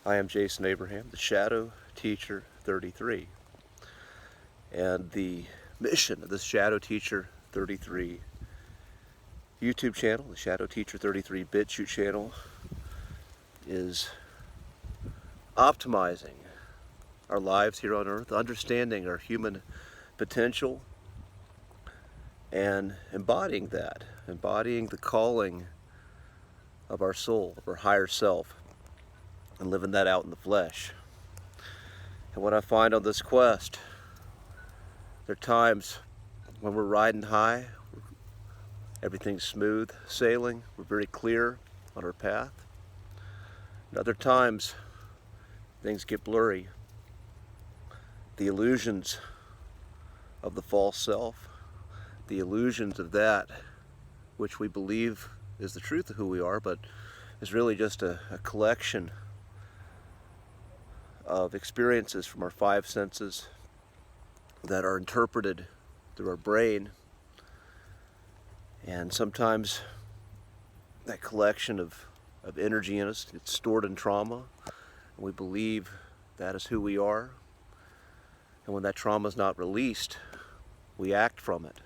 I am Jason Abraham, the Shadow Teacher 33. And the mission of this Shadow Teacher 33 YouTube channel, the Shadow Teacher 33 BitChute channel, is optimizing our lives here on earth, understanding our human potential, and embodying that, embodying the calling of our soul, of our higher self, and living that out in the flesh. And what I find on this quest, there are times when we're riding high, everything's smooth sailing, we're very clear on our path. And other times, things get blurry. The illusions of the false self, the illusions of that which we believe is the truth of who we are, but is really just a collection of experiences from our five senses that are interpreted through our brain. And sometimes that collection of energy in us gets stored in trauma, and we believe that is who we are. And when that trauma is not released, we act from it.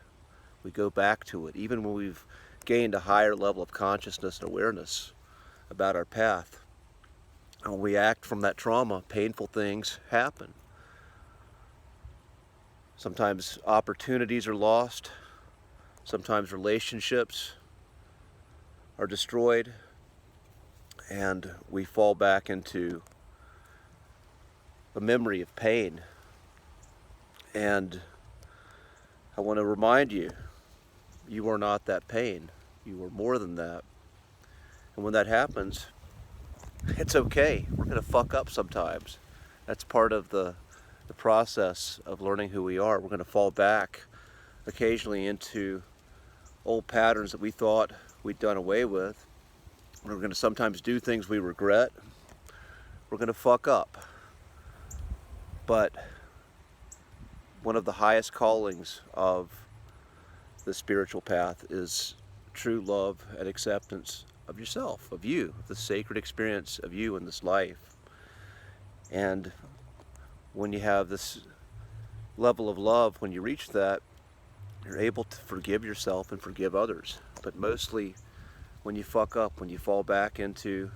We go back to it, even when we've gained a higher level of consciousness and awareness about our path. And when we act from that trauma, painful things happen. Sometimes opportunities are lost. Sometimes relationships are destroyed. And we fall back into a memory of pain. And I want to remind you, you are not that pain. You are more than that. And when that happens, it's okay. We're going to fuck up sometimes. That's part of the process of learning who we are. We're going to fall back occasionally into old patterns that we thought we'd done away with. We're going to sometimes do things we regret. We're going to fuck up. But one of the highest callings of the spiritual path is true love and acceptance of yourself, of you, the sacred experience of you in this life. And when you have this level of love, when you reach that, you're able to forgive yourself and forgive others. But mostly when you fuck up, when you fall back into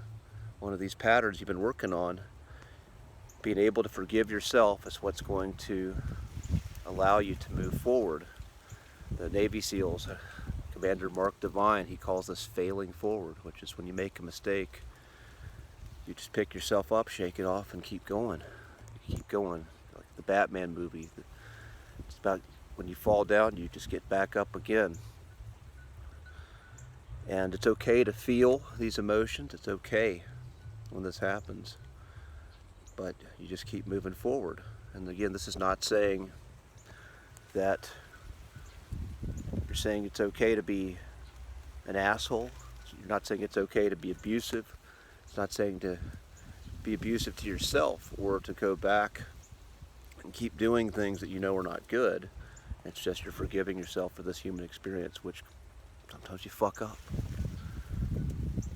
one of these patterns you've been working on, being able to forgive yourself is what's going to allow you to move forward. The Navy SEALs, Commander Mark Devine, he calls this failing forward, which is when you make a mistake, you just pick yourself up, shake it off, and keep going. You keep going, like the Batman movie. It's about when you fall down, you just get back up again. And it's okay to feel these emotions. It's okay when this happens. But you just keep moving forward. And again, this is not saying that you're saying it's okay to be an asshole. You're not saying it's okay to be abusive. It's not saying to be abusive to yourself or to go back and keep doing things that you know are not good. It's just you're forgiving yourself for this human experience, which sometimes you fuck up.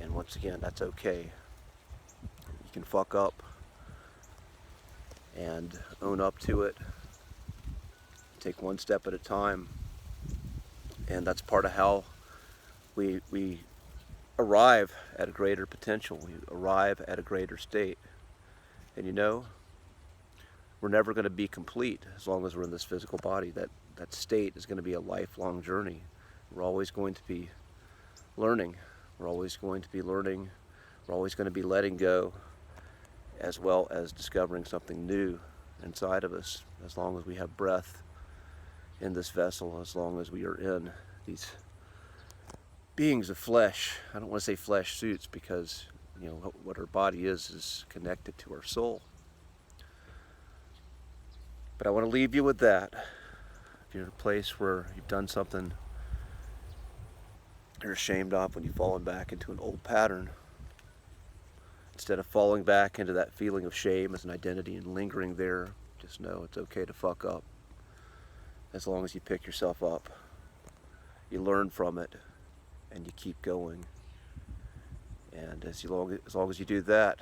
And once again, that's okay. You can fuck up and own up to it. Take one step at a time. And that's part of how we arrive at a greater potential. We arrive at a greater state. And you know, we're never going to be complete as long as we're in this physical body. That state is going to be a lifelong journey. We're always going to be learning. We're always going to be learning. We're always going to be letting go, as well as discovering something new inside of us, as long as we have breath in this vessel, as long as we are in these beings of flesh. I don't want to say flesh suits, because you know what our body is connected to our soul. But I want to leave you with that. If you're in a place where you've done something you're ashamed of, when you've fallen back into an old pattern, instead of falling back into that feeling of shame as an identity and lingering there, just know it's okay to fuck up. As long as you pick yourself up, you learn from it, and you keep going. And as long as you do that,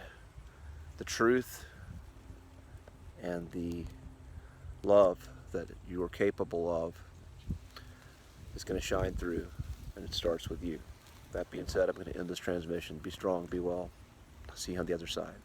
the truth and the love that you are capable of is going to shine through, and it starts with you. That being said, I'm going to end this transmission. Be strong, be well. I'll see you on the other side.